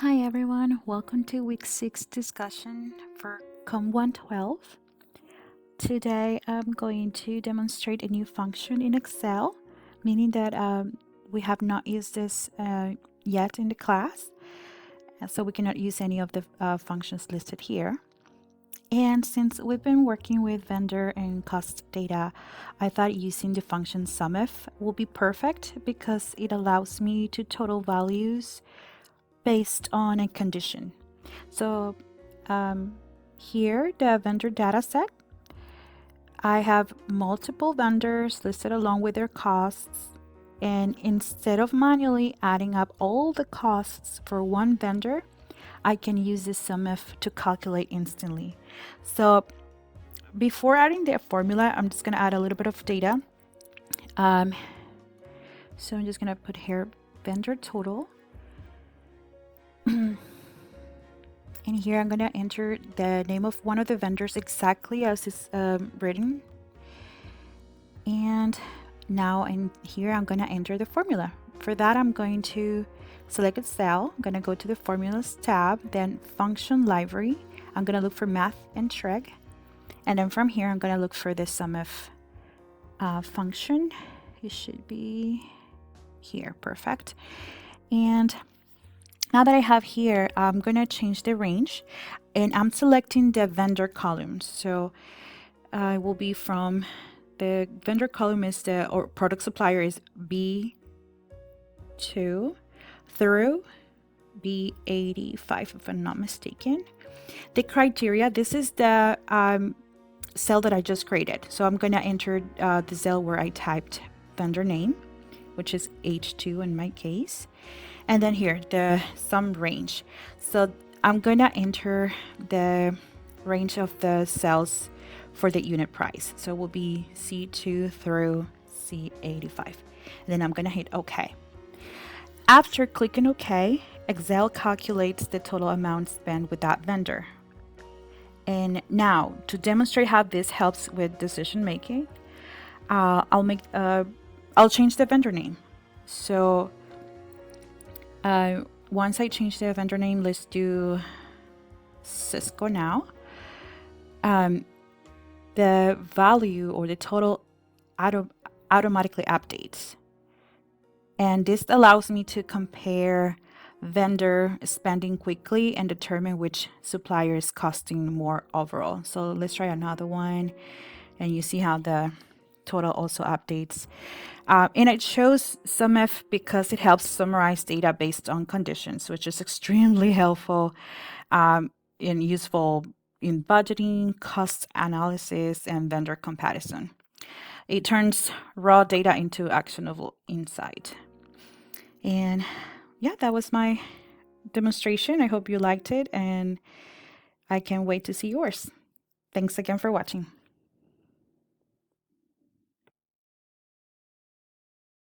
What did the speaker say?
Hi everyone, welcome to week 6 discussion for Com 112. Today I'm going to demonstrate a new function in Excel, meaning that we have not used this yet in the class, so we cannot use any of the functions listed here. And since we've been working with vendor and cost data, I thought using the function SUMIF will be perfect because it allows me to total values based on a condition. So here, the vendor data set, I have multiple vendors listed along with their costs. And instead of manually adding up all the costs for one vendor, I can use this SUMIF to calculate instantly. So before adding the formula, I'm just going to add a little bit of data. So I'm just going to put here vendor total. And here I'm going to enter the name of one of the vendors exactly as is written. And now in here I'm going to enter the formula. For that I'm going to select a cell. I'm going to go to the formulas tab, then function library. I'm going to look for math and trig. And then from here I'm going to look for the SUMIF function. It should be here. Perfect. And now that I have here, I'm going to change the range and I'm selecting the vendor column. So I will be from the vendor column is or product supplier is B2 through B85, if I'm not mistaken. The criteria, this is the cell that I just created. So I'm going to enter the cell where I typed vendor name, which is H2 in my case. And then here, the sum range. So I'm going to enter the range of the cells for the unit price. So it will be C2 through C85. And then I'm going to hit OK. After clicking OK, Excel calculates the total amount spent with that vendor. And now, to demonstrate how this helps with decision making, I'll change the vendor name. So once I change the vendor name, let's do Cisco now. The value or the total automatically updates. And this allows me to compare vendor spending quickly and determine which supplier is costing more overall. So let's try another one. And you see how the total also updates. And it shows SUMIF because it helps summarize data based on conditions, which is extremely helpful and useful in budgeting, cost analysis, and vendor comparison. It turns raw data into actionable insight. And yeah, that was my demonstration. I hope you liked it, and I can't wait to see yours. Thanks again for watching.